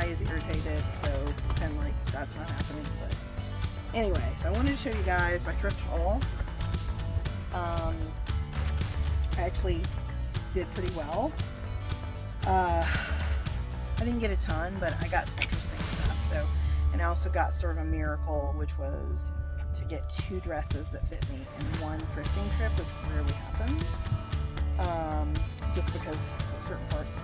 eye is irritated, so pretend like that's not happening. But anyway, so I wanted to show you guys my thrift haul. I actually did pretty well. I didn't get a ton, but I got some interesting stuff. So, and I also got sort of a miracle, which was to get 2 dresses that fit me in one thrifting trip, which rarely happens. Just because of certain parts.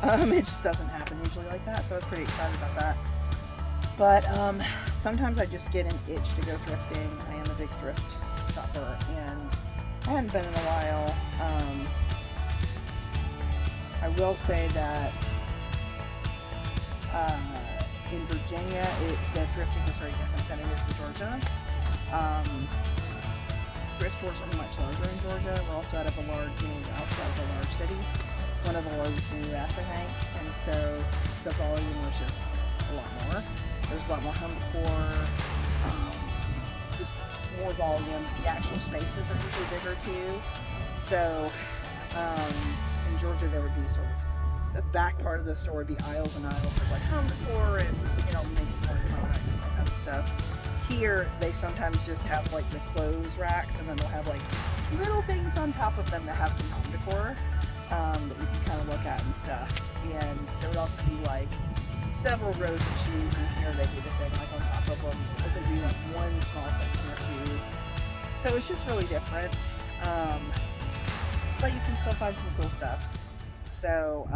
It just doesn't happen usually like that, so I was pretty excited about that. But sometimes I just get an itch to go thrifting. I am a big thrift shopper, and I hadn't been in a while. I will say that in Virginia, the thrifting is very different than it is in Georgia. Thrift stores are much larger in Georgia. We're also out of a large, outside of a large city, one of the largest in the U.S., I think, and so the volume was just a lot more. There's a lot more home decor, just more volume. The actual spaces are usually bigger too. So in Georgia, there would be sort of the back part of the store would be aisles and aisles of like home decor and maybe some electronics and that kind of stuff. Here, they sometimes just have like the clothes racks, and then they'll have like little things on top of them that have some home decor that you can kind of look at and stuff. And there would also be like several rows of shoes, and here they do the thing like on top of them, but they do like one small section of shoes. So it's just really different, but you can still find some cool stuff. So,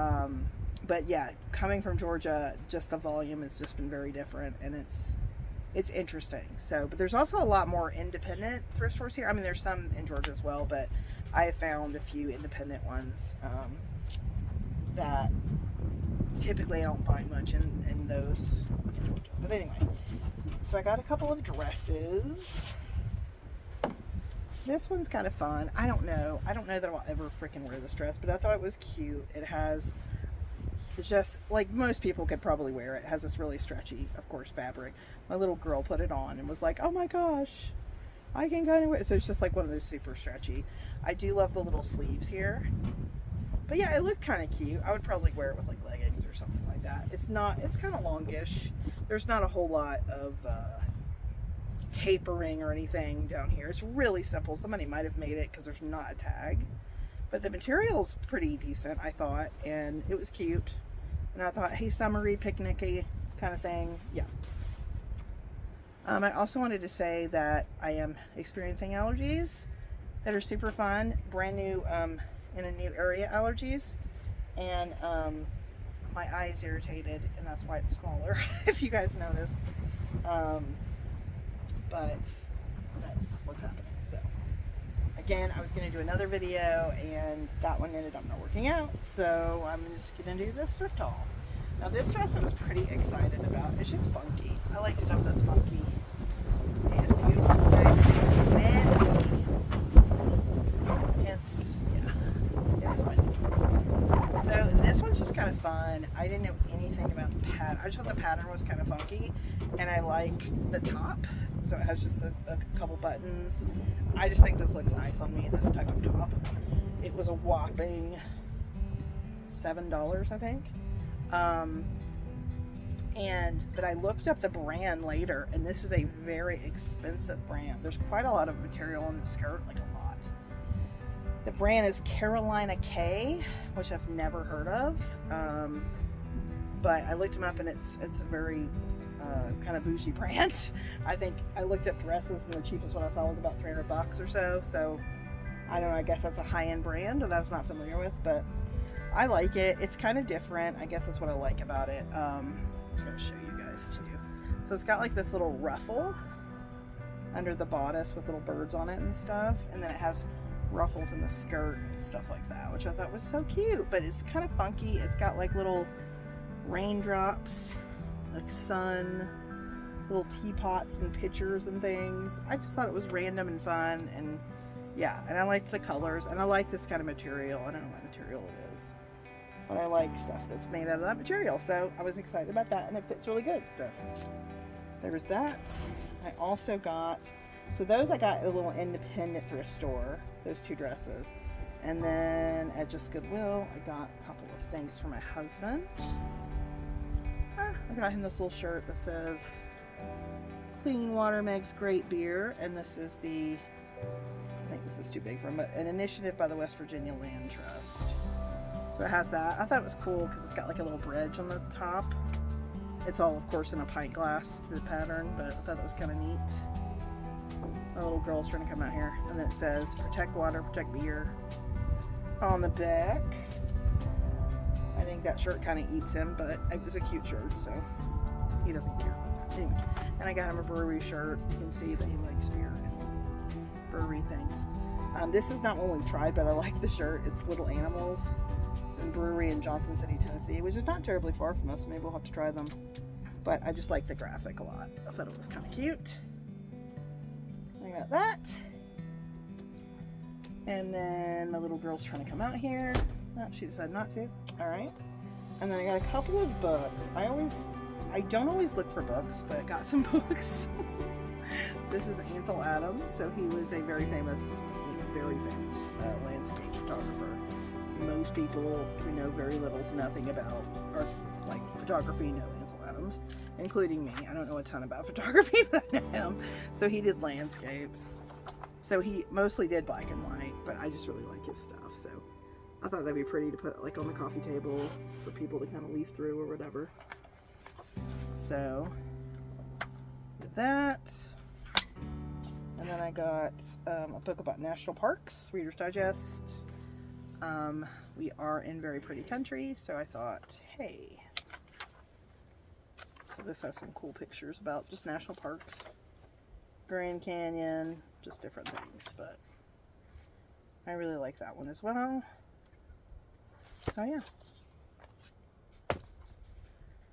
but yeah, coming from Georgia, just the volume has just been very different, and it's interesting. So, but there's also a lot more independent thrift stores here. I mean, there's some in Georgia as well, but I have found a few independent ones that typically I don't find much in those in Georgia. But anyway, so I got a couple of dresses. This one's kind of fun. I don't know that I'll ever freaking wear this dress, but I thought it was cute. It's just like most people could probably wear it. It has this really stretchy, of course, fabric. My little girl put it on and was like, oh my gosh, I can kind of wear it. So it's just like one of those super stretchy. I do love the little sleeves here. But yeah, it looked kind of cute. I would probably wear it with like leggings or something like that. It's kind of longish. There's not a whole lot of tapering or anything down here. It's really simple. Somebody might have made it because there's not a tag. But the material's pretty decent, I thought. And it was cute. And I thought, hey, summery, picnicky kind of thing. Yeah. I also wanted to say that I am experiencing allergies that are super fun. Brand new, in a new area allergies. And my eye is irritated, and that's why it's smaller, if you guys notice. But that's what's happening. So again, I was going to do another video, and that one ended up not working out. So I'm just going to do this thrift haul. Now this dress I was pretty excited about. It's just funky. I like stuff that's funky. It's beautiful. It's minty. It's, yeah, it's windy. So this one's just kind of fun. I didn't know anything about the pattern. I just thought the pattern was kind of funky, and I like the top. So it has just a couple buttons. I just think this looks nice on me, this type of top. It was a whopping $7, I think. But I looked up the brand later, and this is a very expensive brand. There's quite a lot of material in the skirt, like a lot. The brand is Carolina K, which I've never heard of. But I looked them up, and it's a very kind of bougie brand. I think I looked up dresses, and the cheapest one I saw was about $300 or so. So I don't know, I guess that's a high-end brand that I was not familiar with, but I like it. It's kind of different. I guess that's what I like about it. I'm just going to show you guys too. So it's got like this little ruffle under the bodice with little birds on it and stuff, and then it has ruffles in the skirt and stuff like that, which I thought was so cute. But it's kind of funky. It's got like little raindrops, like sun, little teapots and pitchers and things. I just thought it was random and fun, and yeah, and I liked the colors, and I like this kind of material. I don't know what material it is, but I like stuff that's made out of that material, so I was excited about that, and it fits really good. So there was that. I also got, so those I got at a little independent thrift store, those 2 dresses, and then at just Goodwill I got a couple of things for my husband. I got him this little shirt that says clean water makes great beer, and this is the, I think this is too big for him, but an initiative by the West Virginia Land Trust. So it has that. I thought it was cool because it's got like a little bridge on the top. It's all, of course, in a pint glass, the pattern, but I thought that was kind of neat. My little girl's trying to come out here. And then it says, protect water, protect beer on the back. I think that shirt kind of eats him, but it was a cute shirt, so he doesn't care about that. Anyway, and I got him a brewery shirt. You can see that he likes beer and brewery things. This is not one we've tried, but I like the shirt. It's Little Animals and Brewery in Johnson City, Tennessee, which is not terribly far from us. Maybe we'll have to try them. But I just like the graphic a lot. I thought it was kind of cute. I got that. And then my little girl's trying to come out here. Oh, she decided not to. All right. And then I got a couple of books. I don't always look for books, but I got some books. This is Ansel Adams. So he was a very famous landscape photographer. Most people who know very little to nothing about or like photography know Ansel Adams, including me. I don't know a ton about photography, but I know him. So he did landscapes. So he mostly did black and white, but I just really like his stuff. So I thought that'd be pretty to put like on the coffee table for people to kind of leaf through or whatever. So did that. And then I got a book about national parks, Reader's Digest. We are in very pretty country, so I thought, hey. So this has some cool pictures about just national parks, Grand Canyon, just different things, but I really like that one as well. So yeah.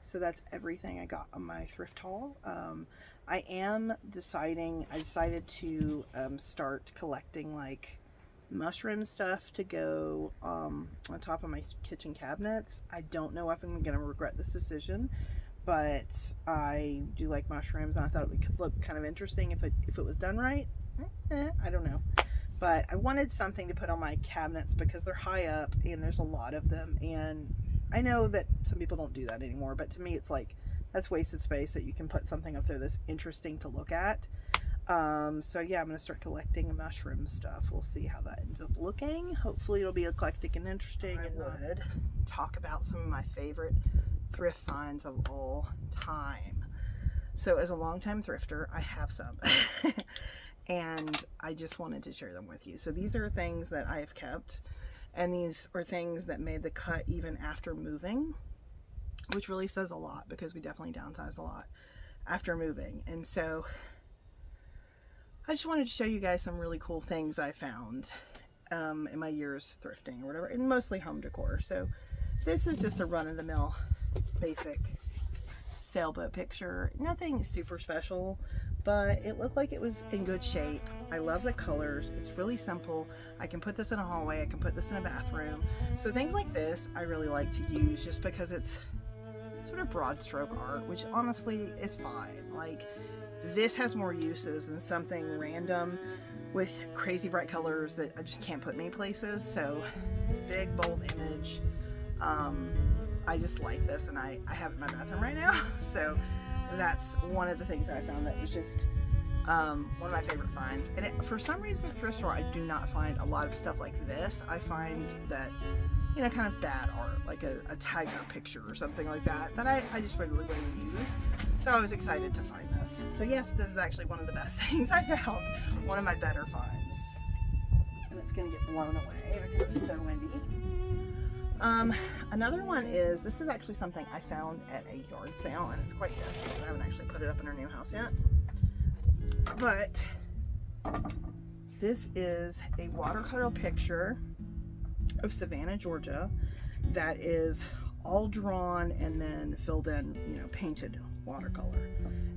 So that's everything I got on my thrift haul. I decided to start collecting like mushroom stuff to go on top of my kitchen cabinets. I don't know if I'm going to regret this decision, but I do like mushrooms, and I thought it could look kind of interesting if it was done right. I don't know. But I wanted something to put on my cabinets because they're high up and there's a lot of them, and I know that some people don't do that anymore, but to me it's like that's wasted space that you can put something up there that's interesting to look at. So yeah, I'm going to start collecting mushroom stuff. We'll see how that ends up looking. Hopefully it'll be eclectic and interesting. I would talk about some of my favorite thrift finds of all time. So as a longtime thrifter, I have some. And I just wanted to share them with you. So these are things that I have kept, and these are things that made the cut even after moving, which really says a lot because we definitely downsized a lot after moving. And so I just wanted to show you guys some really cool things I found in my years thrifting or whatever, and mostly home decor. So this is just a run-of-the-mill basic sailboat picture. Nothing super special, but it looked like it was in good shape. I love the colors. It's really simple. I can put this in a hallway. I can put this in a bathroom. So things like this I really like to use just because it's sort of broad stroke art, which honestly is fine. Like, this has more uses than something random with crazy bright colors that I just can't put many places. So big, bold image. I just like this, and I have it in my bathroom right now. So that's one of the things that I found that was just one of my favorite finds. And for some reason at the thrift store, I do not find a lot of stuff like this. I find that, you know, kind of bad art, like a tiger picture or something like that, that I just really wouldn't use. So I was excited to find this. So yes, this is actually one of the best things I found, one of my better finds. And it's gonna get blown away because it's so windy. Another one is, this is actually something I found at a yard sale, and it's quite dusty because I haven't actually put it up in our new house yet. But this is a watercolor picture of Savannah, Georgia, that is all drawn and then filled in, you know, painted watercolor.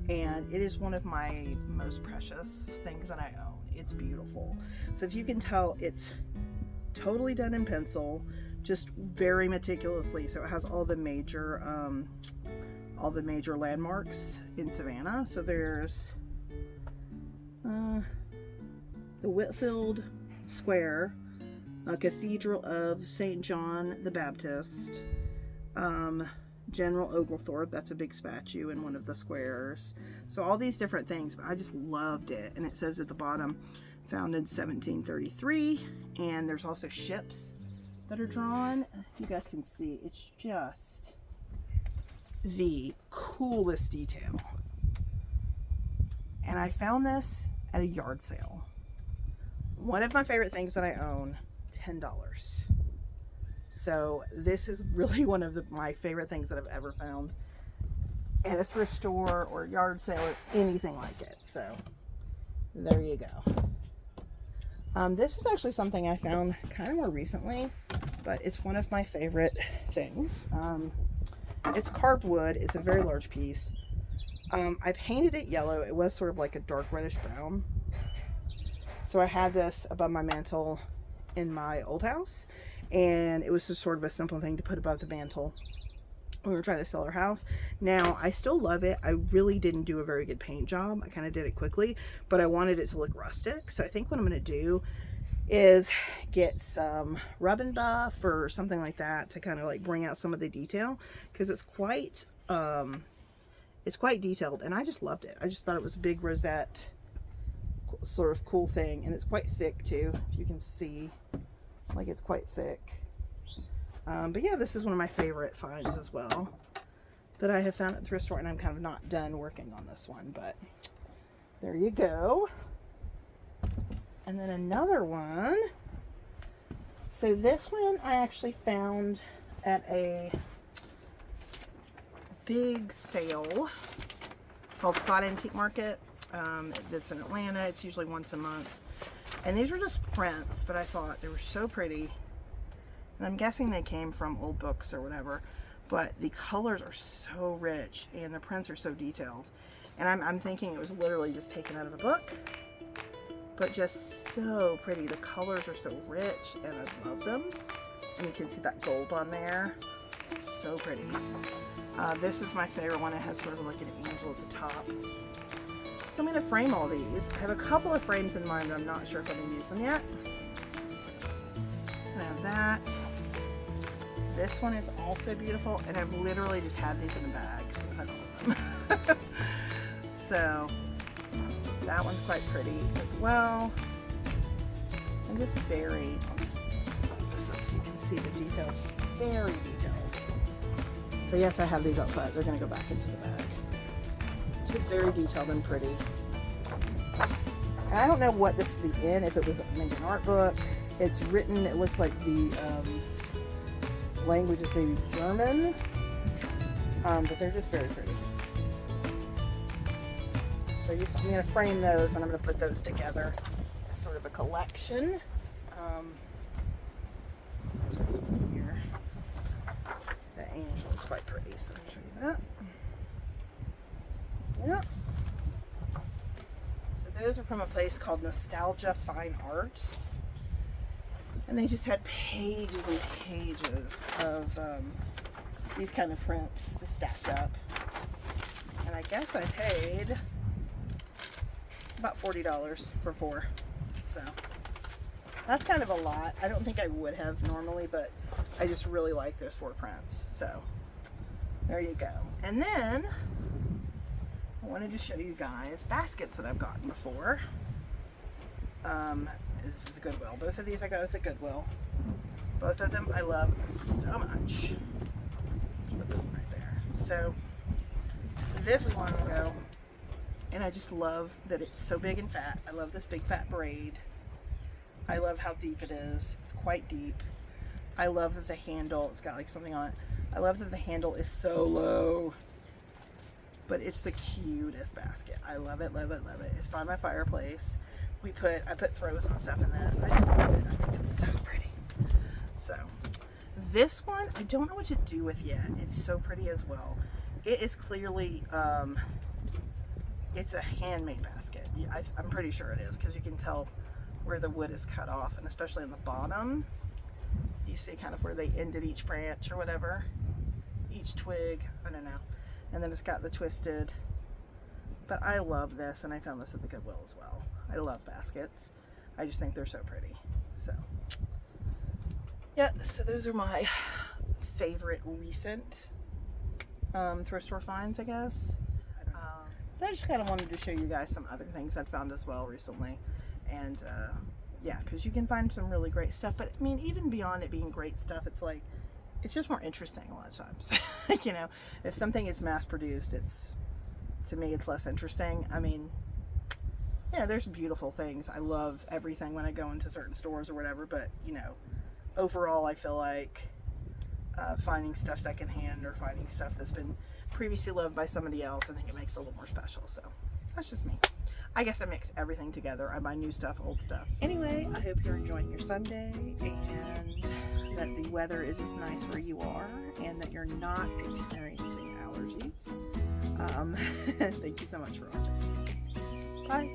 And it is one of my most precious things that I own. It's beautiful. So if you can tell, it's totally done in pencil, just very meticulously. So it has all the major landmarks in Savannah. So there's the Whitfield Square, Cathedral of St. John the Baptist, General Oglethorpe, that's a big statue in one of the squares. So all these different things, but I just loved it. And it says at the bottom, founded 1733, and there's also ships that are drawn. You guys can see, it's just the coolest detail. And I found this at a yard sale. One of my favorite things that I own, $10. So this is really one of my favorite things that I've ever found at a thrift store or yard sale or anything like it. So there you go. This is actually something I found kind of more recently, but it's one of my favorite things. It's carved wood. It's a very large piece. I painted it yellow. It was sort of like a dark reddish brown. So I had this above my mantle in my old house, and it was just sort of a simple thing to put above the mantle when we were trying to sell our house. Now, I still love it. I really didn't do a very good paint job. I kind of did it quickly, but I wanted it to look rustic. So I think what I'm going to do is get some rub and buff or something like that to kind of like bring out some of the detail, because it's quite detailed, and I just loved it. I just thought it was a big rosette sort of cool thing, and it's quite thick too, if you can see, like it's quite thick. But yeah, this is one of my favorite finds as well that I have found at the thrift store, and I'm kind of not done working on this one, but there you go. And then another one. So this one I actually found at a big sale called Scott Antique Market. That's in Atlanta. It's usually once a month. And these are just prints, but I thought they were so pretty. And I'm guessing they came from old books or whatever. But the colors are so rich and the prints are so detailed. And I'm thinking it was literally just taken out of a book. But just so pretty. The colors are so rich and I love them. And you can see that gold on there. So pretty. This is my favorite one. It has sort of like an angel at the top. So I'm going to frame all these. I have a couple of frames in mind, but I'm not sure if I'm going to use them yet. I have that. This one is also beautiful, and I've literally just had these in the bag since I bought them. So that one's quite pretty as well. And just very, I'll just put this up so you can see the detail, just very detailed. So yes, I have these outside. They're going to go back into the bag. Just very detailed and pretty. And I don't know what this would be in, if it was maybe an art book. It's written, it looks like the language is maybe German, but they're just very pretty. So I'm going to frame those, and I'm going to put those together as sort of a collection. There's this one here. The angel is quite pretty, so I'll show you that. Yeah. So those are from a place called Nostalgia Fine Art. And they just had pages and pages of these kind of prints just stacked up. And I guess I paid about $40 for 4. So that's kind of a lot. I don't think I would have normally, but I just really like those 4 prints. So there you go. And then I wanted to show you guys baskets that I've gotten before. The Goodwill. Both of these I got at the Goodwill. Both of them I love so much. Put them right there. So this one though, and I just love that it's so big and fat. I love this big fat braid. I love how deep it is. It's quite deep. I love that the handle, it's got like something on it. I love that the handle is so low. But it's the cutest basket. I love it, love it, love it. It's by my fireplace. I put throws and stuff in this. I just love it. I think it's so pretty. So this one, I don't know what to do with yet. It's so pretty as well. It is clearly, it's a handmade basket. I'm pretty sure it is, because you can tell where the wood is cut off, and especially on the bottom, you see kind of where they ended each branch or whatever, each twig, I don't know. And then it's got the twisted, but I love this, and I found this at the Goodwill as well. I love baskets. I just think they're so pretty. So yeah, so those are my favorite recent thrift store finds, I guess. But I just kind of wanted to show you guys some other things I've found as well recently. And yeah, because you can find some really great stuff. But I mean, even beyond it being great stuff, it's like, it's just more interesting a lot of times. You know, if something is mass produced, to me, it's less interesting. I mean, you know, there's beautiful things. I love everything when I go into certain stores or whatever, but, you know, overall, I feel like finding stuff secondhand or finding stuff that's been previously loved by somebody else, I think it makes it a little more special. So that's just me. I guess I mix everything together. I buy new stuff, old stuff. Anyway, I hope you're enjoying your Sunday and that the weather is as nice where you are and that you're not experiencing allergies. Thank you so much for watching. Bye.